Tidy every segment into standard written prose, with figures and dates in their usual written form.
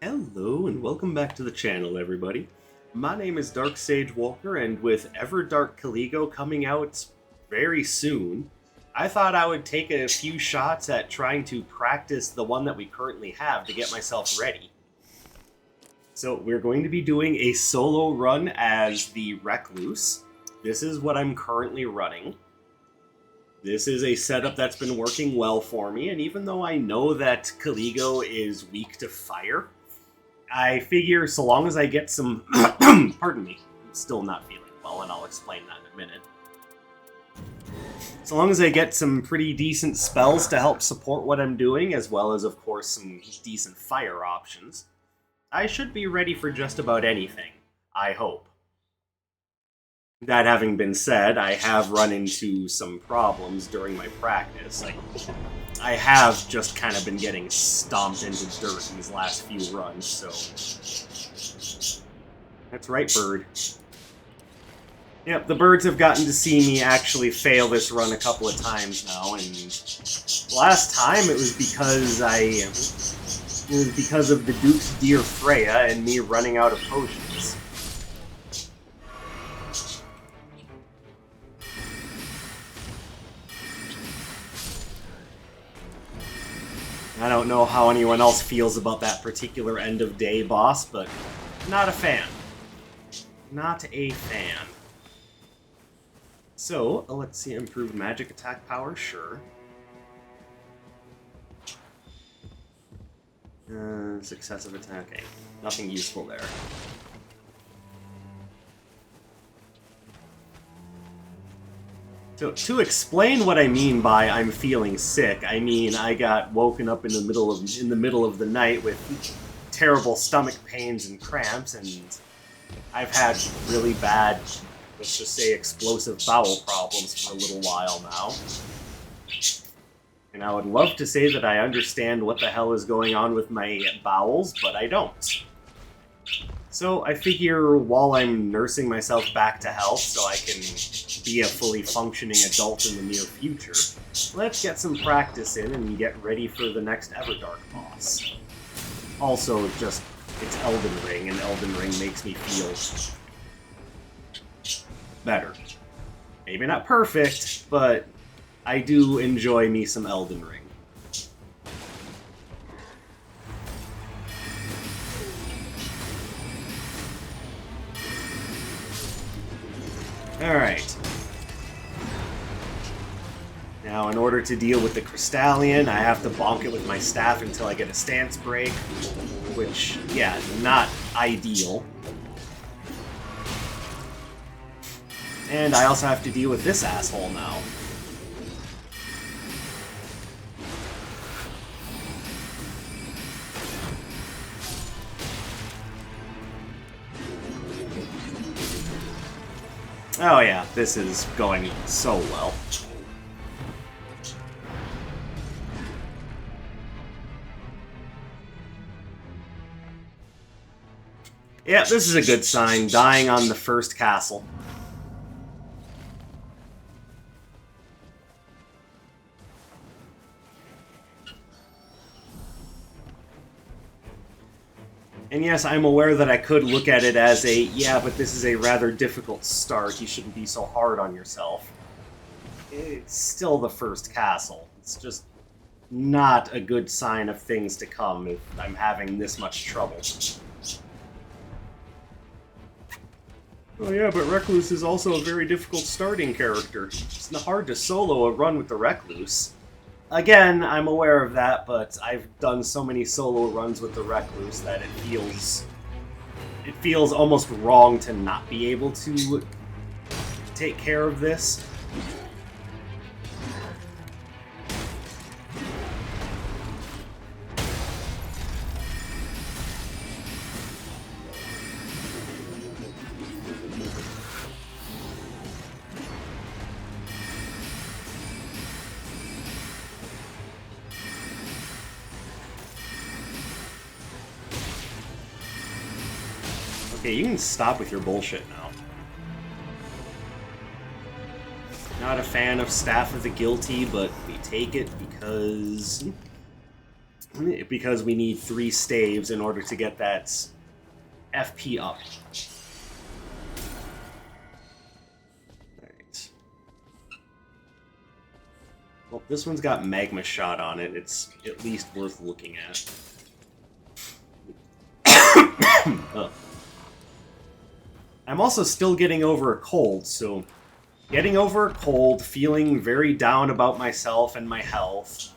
Hello and welcome back to the channel, everybody. My name is Dark Sage Walker, and with Everdark Caligo coming out very soon, I thought I would take a few shots at trying to practice the one that we currently have to get myself ready. So we're going to be doing a solo run as the Recluse. This is what I'm currently running. This is a setup that's been working well for me, and even though I know that Caligo is weak to fire, I figure so long as I get some... pardon me, I'm still not feeling well, and I'll explain that in a minute. So long as I get some pretty decent spells to help support what I'm doing, as well as, of course, some decent fire options, I should be ready for just about anything, I hope. That having been said, I have run into some problems during my practice. I have just kind of been getting stomped into dirt in these last few runs, so... That's right, bird. Yep, the birds have gotten to see me actually fail this run a couple of times now, and last time it was because of the Duke's dear Freya and me running out of potions. I don't know how anyone else feels about that particular end of day boss, but not a fan. Not a fan. So, let's see, improved magic attack power, sure. Successive attack, okay. Nothing useful there. So, to explain what I mean by I'm feeling sick, I mean I got woken up in the middle of the night with terrible stomach pains and cramps, and I've had really bad, let's just say, explosive bowel problems for a little while now. And I would love to say that I understand what the hell is going on with my bowels, but I don't. So I figure while I'm nursing myself back to health so I can be a fully functioning adult in the near future, let's get some practice in and get ready for the next Everdark boss. Also, just, it's Elden Ring, and Elden Ring makes me feel better. Maybe not perfect, but I do enjoy me some Elden Ring. Alright. Now, in order to deal with the Crystallian, I have to bonk it with my staff until I get a stance break, which, yeah, not ideal. And I also have to deal with this asshole now. Oh yeah, this is going so well. Yeah, this is a good sign, dying on the first castle. And yes, I'm aware that I could look at it as a, yeah, but this is a rather difficult start, you shouldn't be so hard on yourself. It's still the first castle. It's just not a good sign of things to come if I'm having this much trouble. Oh yeah, but Recluse is also a very difficult starting character. It's hard to solo a run with the Recluse. Again, I'm aware of that, but I've done so many solo runs with the Recluse that it feels almost wrong to not be able to take care of this. Okay, you can stop with your bullshit now. Not a fan of Staff of the Guilty, but we take it because because we need 3 staves in order to get that FP up. Alright. Well, this one's got magma shot on it. It's at least worth looking at. Oh. I'm also still getting over a cold, so getting over a cold, feeling very down about myself and my health.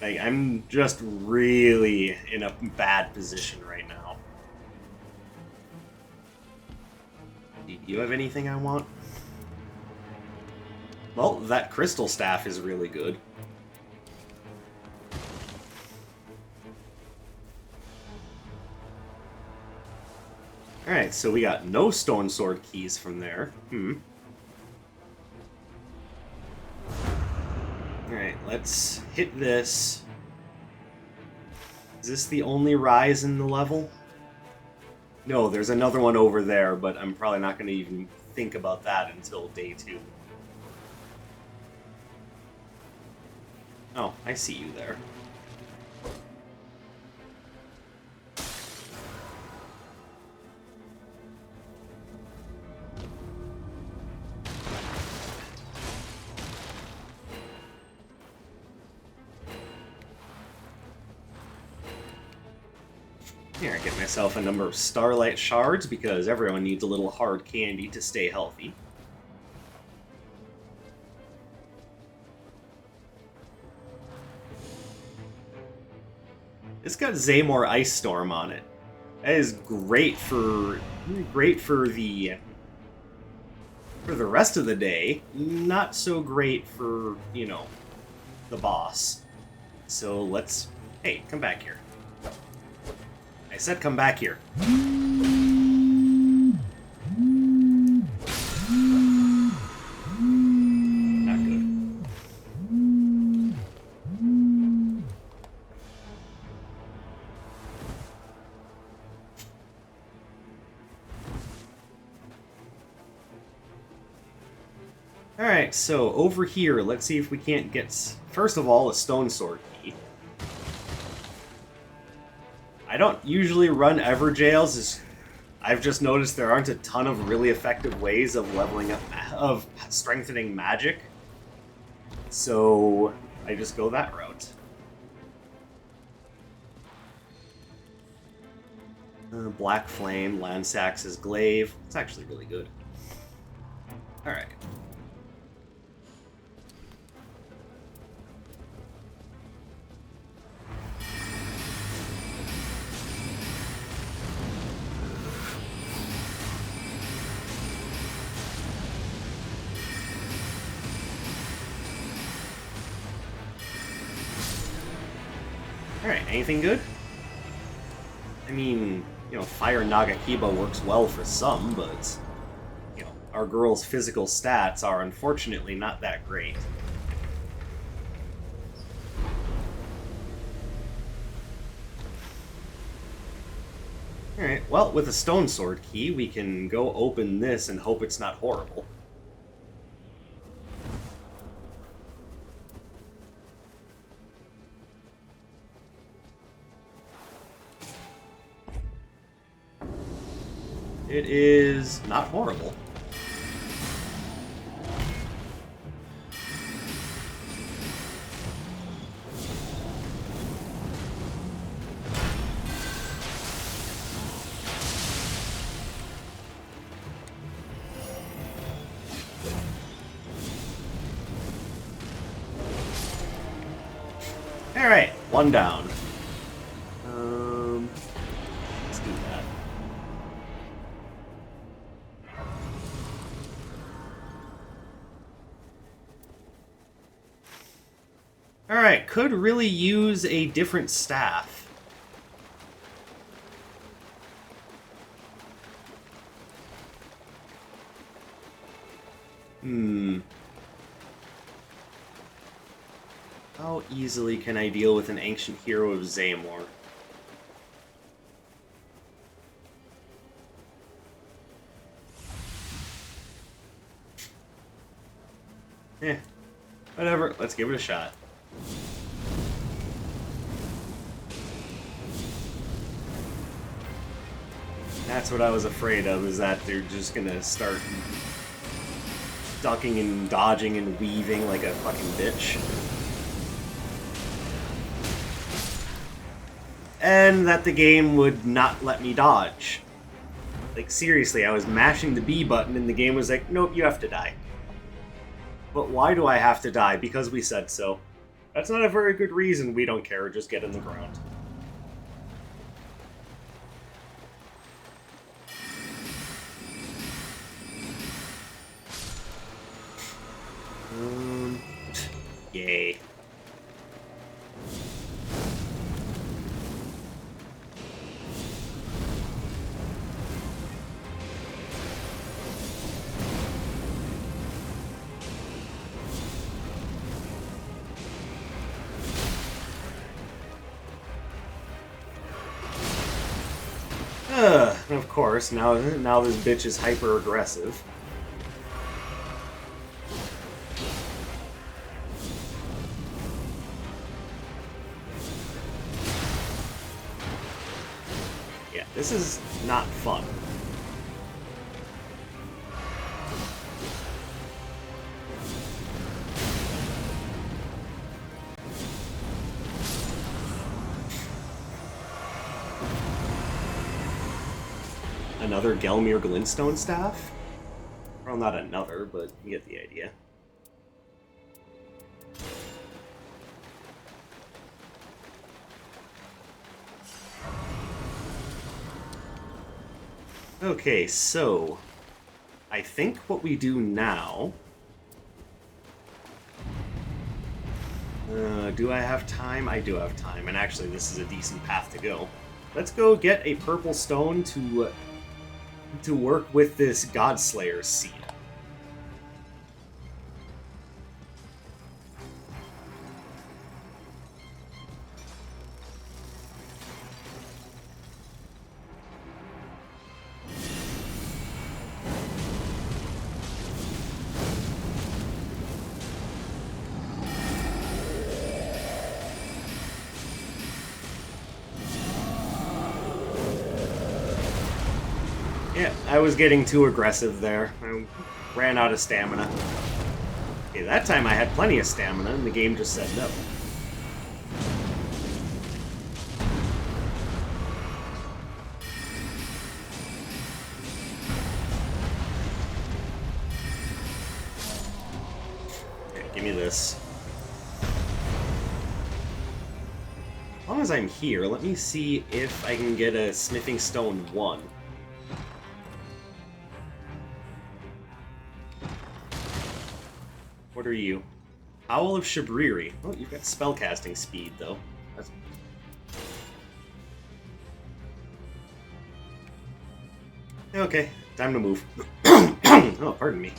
I'm just really in a bad position right now. Do you have anything I want? Well, that crystal staff is really good. Alright, so we got no stone sword keys from there. Alright, let's hit this. Is this the only rise in the level? No, there's another one over there, but I'm probably not going to even think about that until day 2. Oh, I see you there. Here, I get myself a number of starlight shards because everyone needs a little hard candy to stay healthy. It's got Zaymore Ice Storm on it. That is great for the rest of the day. Not so great for, you know, the boss. So let's... Hey, come back here. I said come back here. Not good. Alright, so over here, let's see if we can't get, first of all, a stone sword key. I don't usually run Everjails. I've just noticed there aren't a ton of really effective ways of leveling up, of strengthening magic. So I just go that route. Black Flame, Lansax's Glaive. It's actually really good. Alright. Alright, anything good? I mean, you know, Fire Nagakiba works well for some, but, you know, our girl's physical stats are unfortunately not that great. Alright, well, with a stone sword key, we can go open this and hope it's not horrible. It is not horrible. Alright, one down. Let's do that. Alright, could really use a different staff. How easily can I deal with an ancient hero of Zaymore? Whatever, let's give it a shot. That's what I was afraid of, is that they're just gonna start ducking and dodging and weaving like a fucking bitch. And that the game would not let me dodge. Like, seriously, I was mashing the B button and the game was like, nope, you have to die. But why do I have to die? Because we said so. That's not a very good reason. We don't care, just get in the ground. Yay. Of course, now this bitch is hyper aggressive. Yeah, this is not fun. Another Gelmir Glintstone Staff? Well, not another, but you get the idea. Okay, so I think what we do now... do I have time? I do have time, and actually this is a decent path to go. Let's go get a purple stone to work with this Godslayer seed. Yeah, I was getting too aggressive there. I ran out of stamina. Okay, that time I had plenty of stamina, and the game just said no. Okay, give me this. As long as I'm here, let me see if I can get a Smithing Stone 1. What are you? Owl of Shabriri. Oh, you've got spellcasting speed, though. That's... Okay, time to move. Oh, pardon me.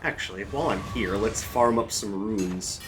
Actually, while I'm here, let's farm up some runes.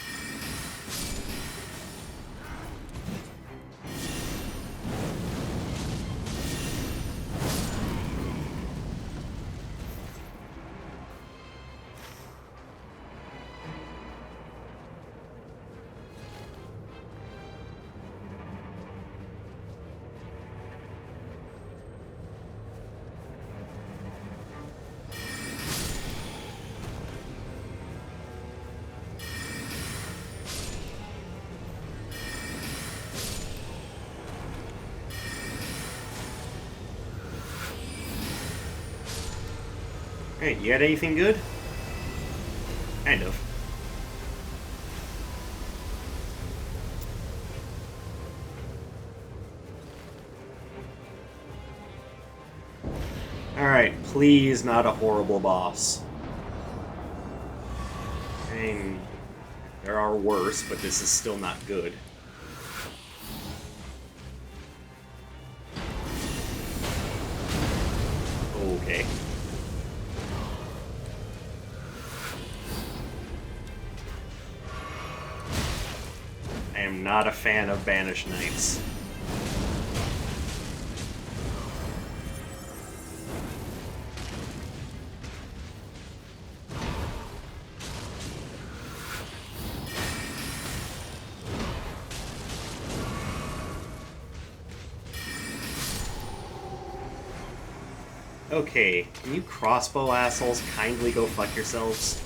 Hey, you got anything good? Kind of. Alright, please not a horrible boss. I mean, there are worse, but this is still not good. Okay. am not a fan of Banished Knights. Okay, can you crossbow assholes kindly go fuck yourselves?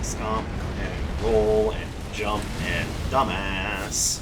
Stomp and roll and jump and dumbass.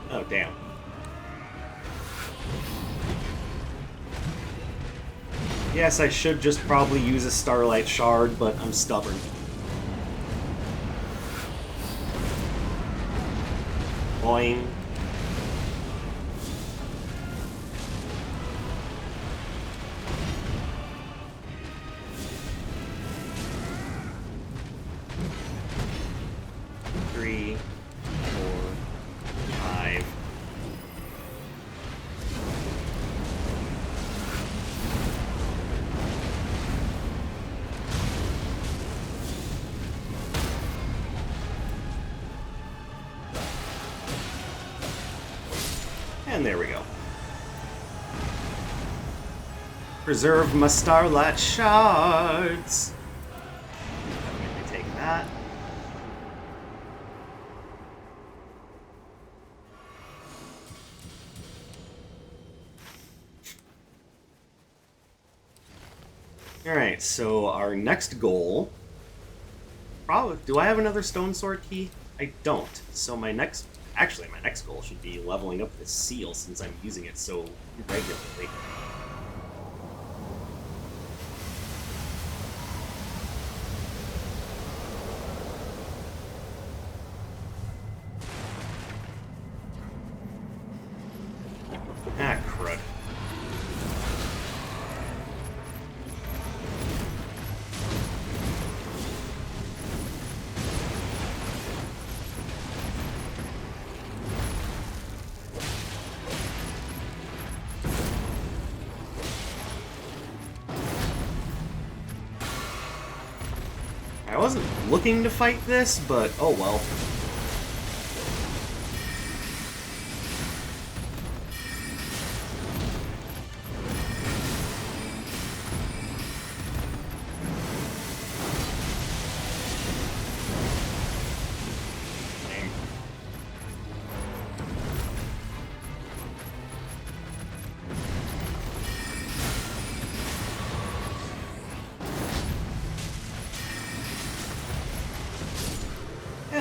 Oh, damn. Yes, I should just probably use a Starlight Shard, but I'm stubborn. Boing. Three, four, five. And there we go. Preserve my Starlight Shards. Let me take that. Alright, so our next goal... Probably... Do I have another Stone Sword key? I don't. So my next... Actually, my next goal should be leveling up this seal since I'm using it so regularly. Ah, crud. I wasn't looking to fight this, but oh well.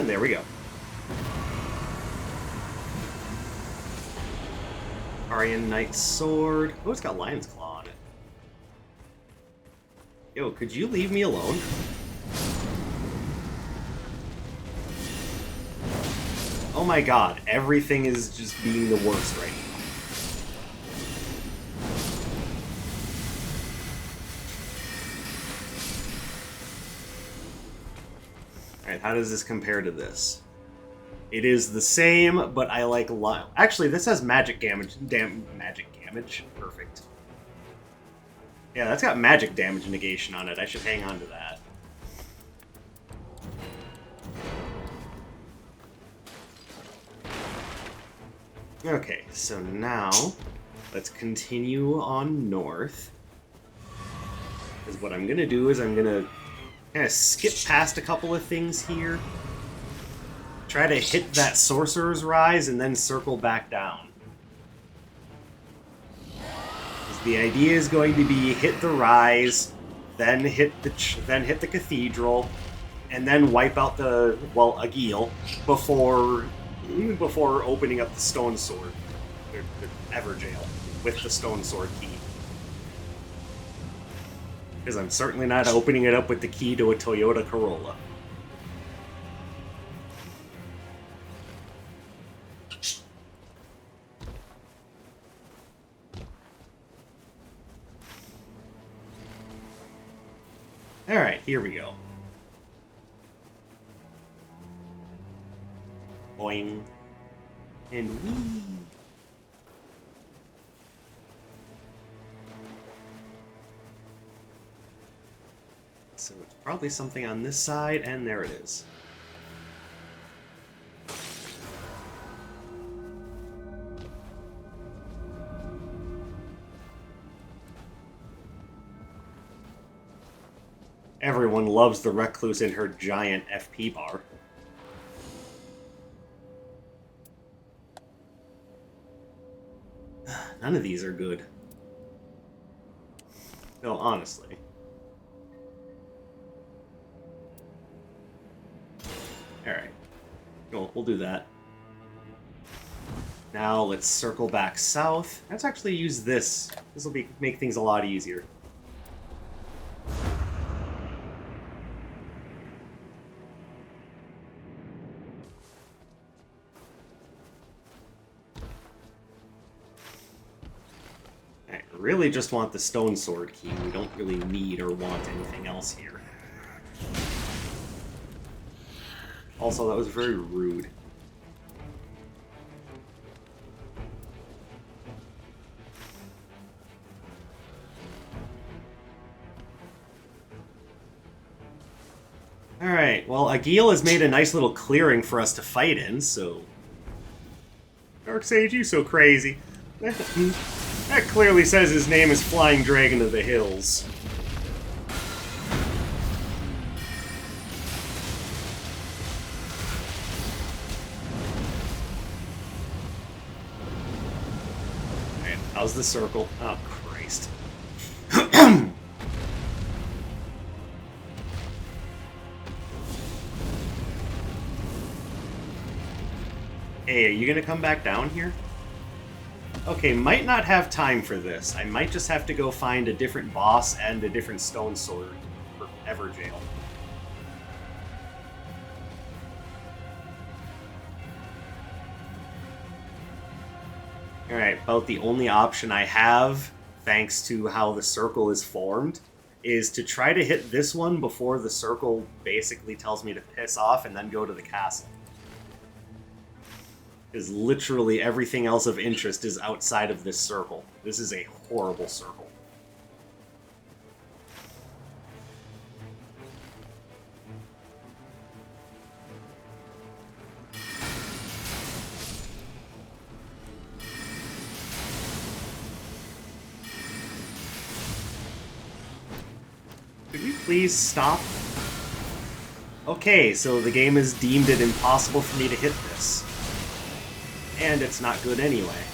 And there we go. Aryan Knight's Sword. Oh, it's got Lion's Claw on it. Yo, could you leave me alone? Oh my god, everything is just being the worst right now. Alright, how does this compare to this? It is the same, but I like actually, this has magic damage. Magic damage? Perfect. Yeah, that's got magic damage negation on it. I should hang on to that. Okay, so now let's continue on north. Because what I'm going to do is I'm going to kind of skip past a couple of things here. Try to hit that Sorcerer's Rise and then circle back down. The idea is going to be hit the Rise, then hit the Cathedral, and then wipe out the Agil before opening up the Stone Sword, the Everjail, with the Stone Sword key. Because I'm certainly not opening it up with the key to a Toyota Corolla. Alright, here we go. Boing. And whee! So it's probably something on this side, and there it is. Everyone loves the Recluse in her giant FP bar. None of these are good. No, honestly. Alright. Cool, we'll do that. Now let's circle back south. Let's actually use this. This will make things a lot easier. Really just want the Stone Sword key. We don't really need or want anything else here. Also, that was very rude. Alright, well, Agil has made a nice little clearing for us to fight in, so... Darksage, you so crazy. That clearly says his name is Flying Dragon of the Hills. Man, how's the circle? Oh, Christ. Hey, are you gonna come back down here? Okay, might not have time for this. I might just have to go find a different boss and a different Stone Sword for Everjail. Alright, about the only option I have, thanks to how the circle is formed, is to try to hit this one before the circle basically tells me to piss off and then go to the castle. Because literally everything else of interest is outside of this circle. This is a horrible circle. Could you please stop? Okay, so the game has deemed it impossible for me to hit this. And it's not good anyway.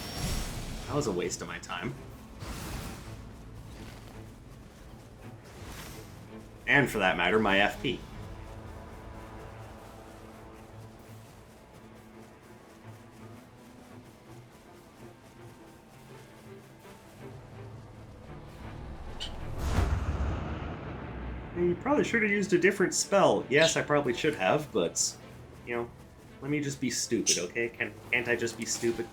That was a waste of my time. And for that matter, my FP. You probably should have used a different spell. Yes, I probably should have, but, you know, let me just be stupid, okay? Can't I just be stupid?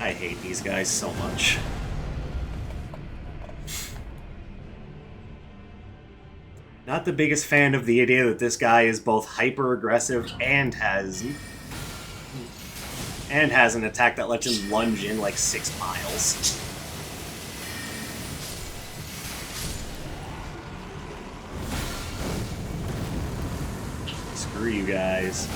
I hate these guys so much. Not the biggest fan of the idea that this guy is both hyper-aggressive and has an attack that lets him lunge in like 6 miles. Screw you guys.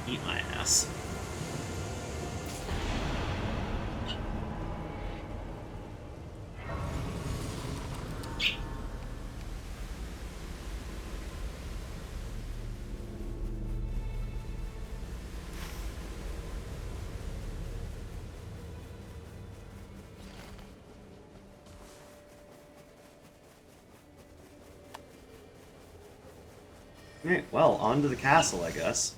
Eat my ass. Alright, well, on to the castle, I guess.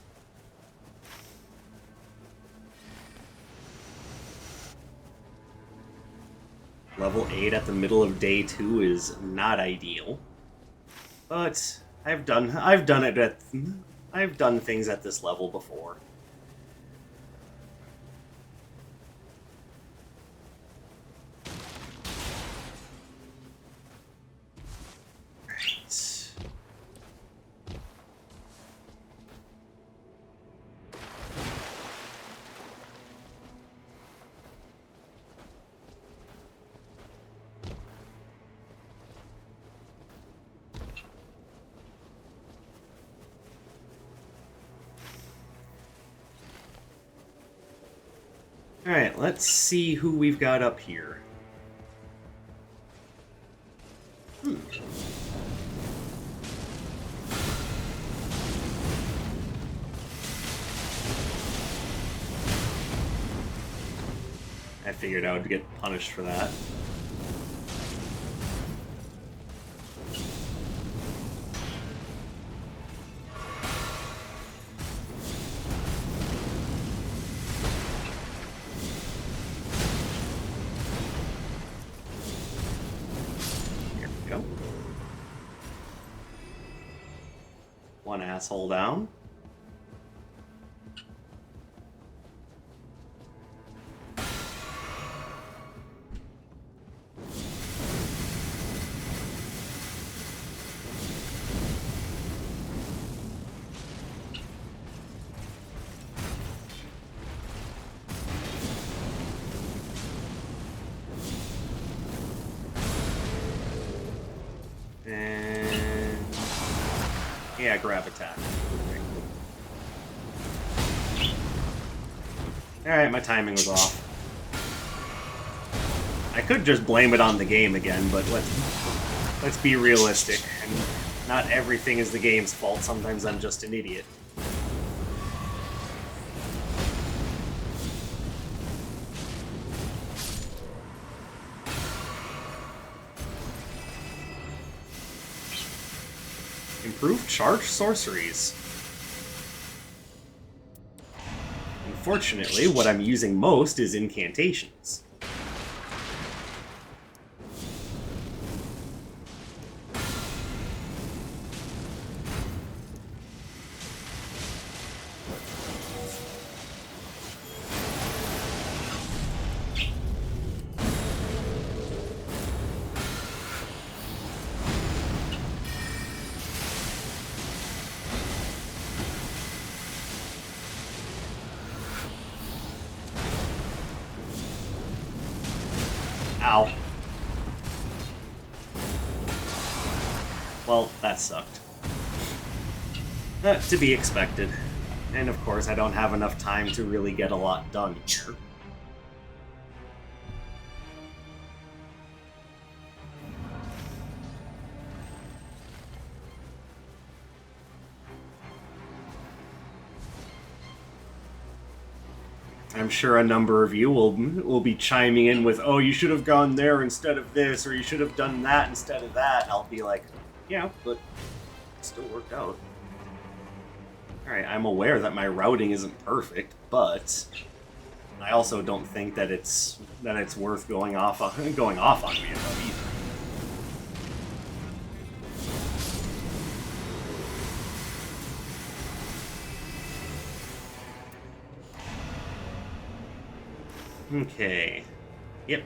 Level 8 at the middle of day 2 is not ideal. But I've done things at this level before. Right. Alright, let's see who we've got up here. I figured I would get punished for that. One asshole down. Yeah, grab attack. Alright, my timing was off. I could just blame it on the game again, but let's be realistic. And not everything is the game's fault. Sometimes I'm just an idiot. Improved charge sorceries. Unfortunately, what I'm using most is incantations. Ow. Well, that sucked. To be expected. And of course, I don't have enough time to really get a lot done here. I'm sure a number of you will be chiming in with, oh, you should have gone there instead of this, or you should have done that instead of that. I'll be like, yeah, but it still worked out. Alright, I'm aware that my routing isn't perfect, but I also don't think that it's worth going off on me about either. Okay. Yep.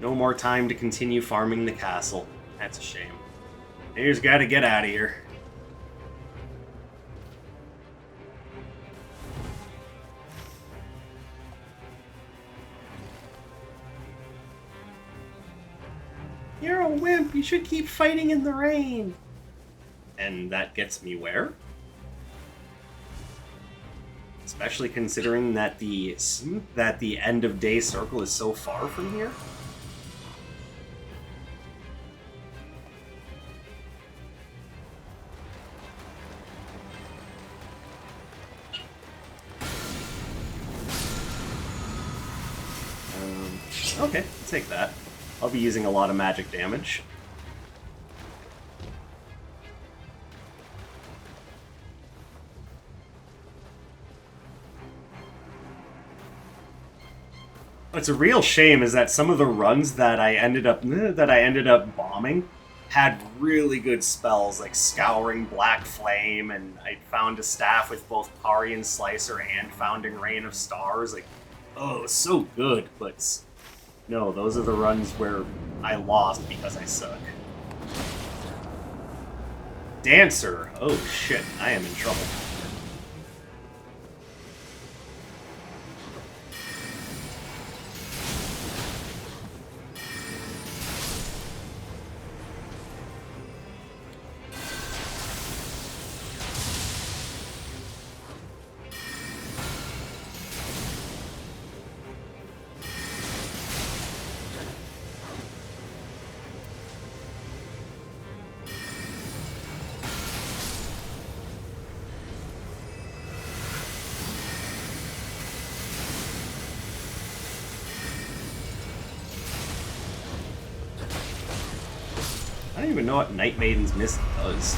No more time to continue farming the castle. That's a shame. I just gotta get out of here. You're a wimp. You should keep fighting in the rain. And that gets me where? Especially considering that the end of day circle is so far from here. Okay, I'll take that. I'll be using a lot of magic damage. What's a real shame is that some of the runs that I ended up bombing had really good spells like Scouring Black Flame, and I found a staff with both Parry and Slicer and Founding Rain of Stars. Like, oh, it was so good, but no, those are the runs where I lost because I suck. Dancer! Oh shit, I am in trouble. I don't even know what Night Maiden's Mist does.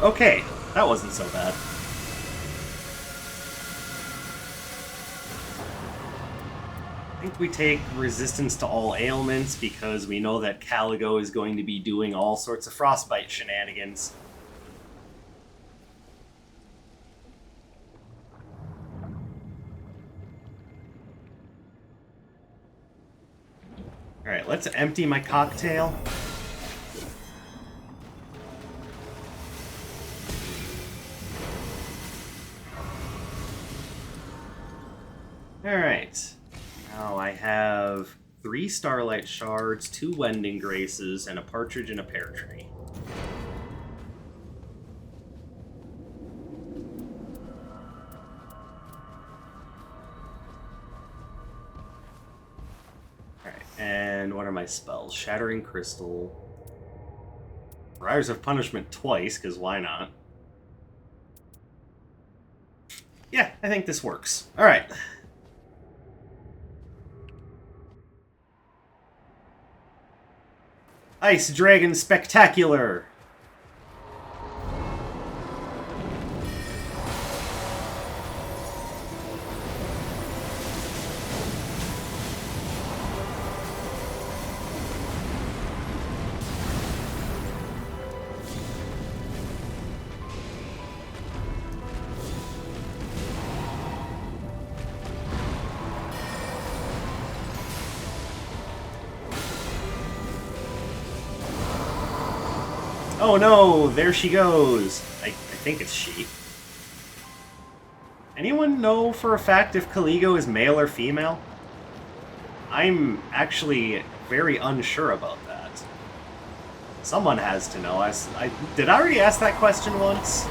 Okay, that wasn't so bad. I think we take resistance to all ailments because we know that Caligo is going to be doing all sorts of frostbite shenanigans. Alright, let's empty my cocktail. Alright, now I have 3 Starlight Shards, 2 Wending Graces, and a Partridge in a Pear Tree. Alright, and what are my spells? Shattering Crystal. Riders of Punishment twice, because why not? Yeah, I think this works. Alright. Ice Dragon Spectacular! Oh no, there she goes. I think it's she. Anyone know for a fact if Caligo is male or female? I'm actually very unsure about that. Someone has to know. Did I already ask that question once?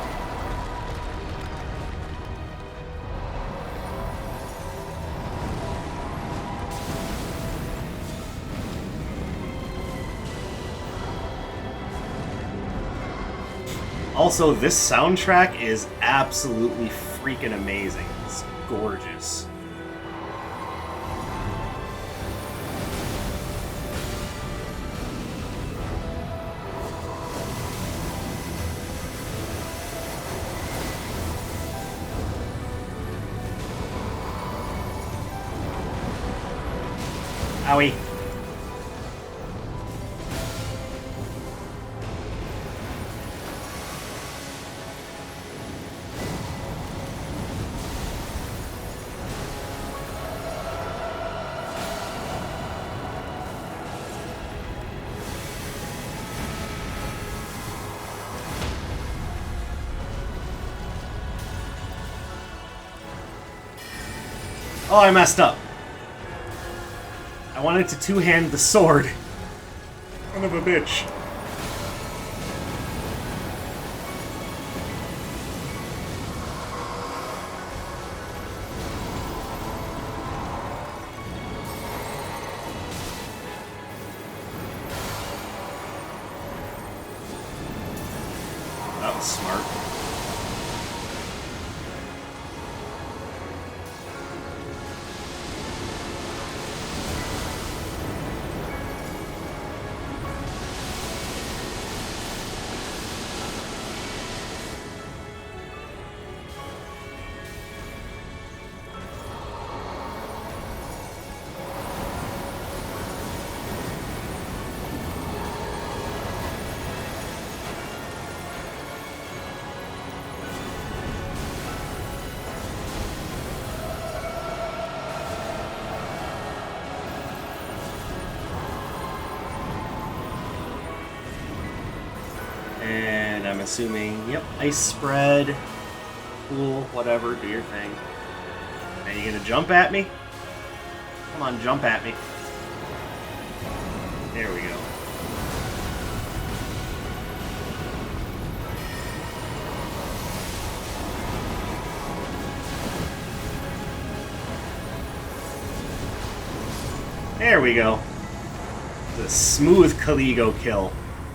Also, this soundtrack is absolutely freaking amazing. It's gorgeous. Owie. Oh, I messed up. I wanted to two-hand the sword. Son of a bitch. That was smart. And I'm assuming, yep, ice spread. Cool, whatever, do your thing. Are you gonna jump at me? Come on, jump at me. There we go. There we go. The smooth Caligo kill.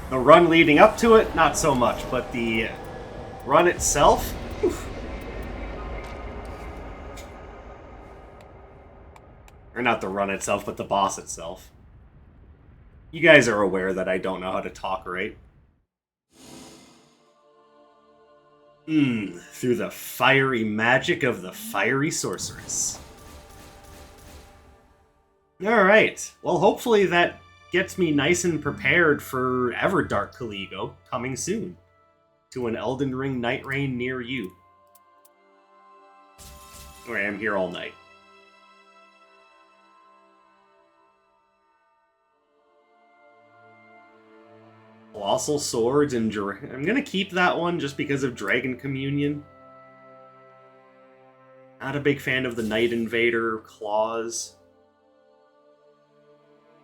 The run leading up to it, not so much, but the run itself, oof. Or not the run itself, but the boss itself. You guys are aware that I don't know how to talk right. Through the fiery magic of the fiery sorceress. Alright, well hopefully that gets me nice and prepared for Everdark Caligo coming soon to an Elden Ring Nightreign near you. Or I am here all night. Colossal Swords and I'm gonna keep that one just because of Dragon Communion. Not a big fan of the Night Invader claws.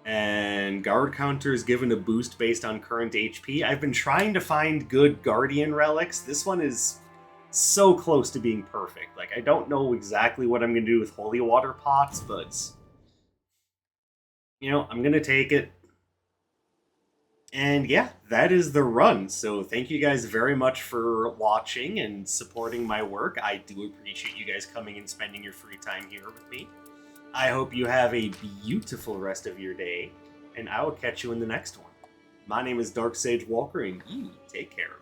And guard counter is given a boost based on current HP. I've been trying to find good Guardian relics. This one is so close to being perfect. Like, I don't know exactly what I'm going to do with holy water pots, but, you know, I'm going to take it. And yeah, that is the run. So thank you guys very much for watching and supporting my work. I do appreciate you guys coming and spending your free time here with me. I hope you have a beautiful rest of your day, and I will catch you in the next one. My name is Dark Sage Walker, and you take care.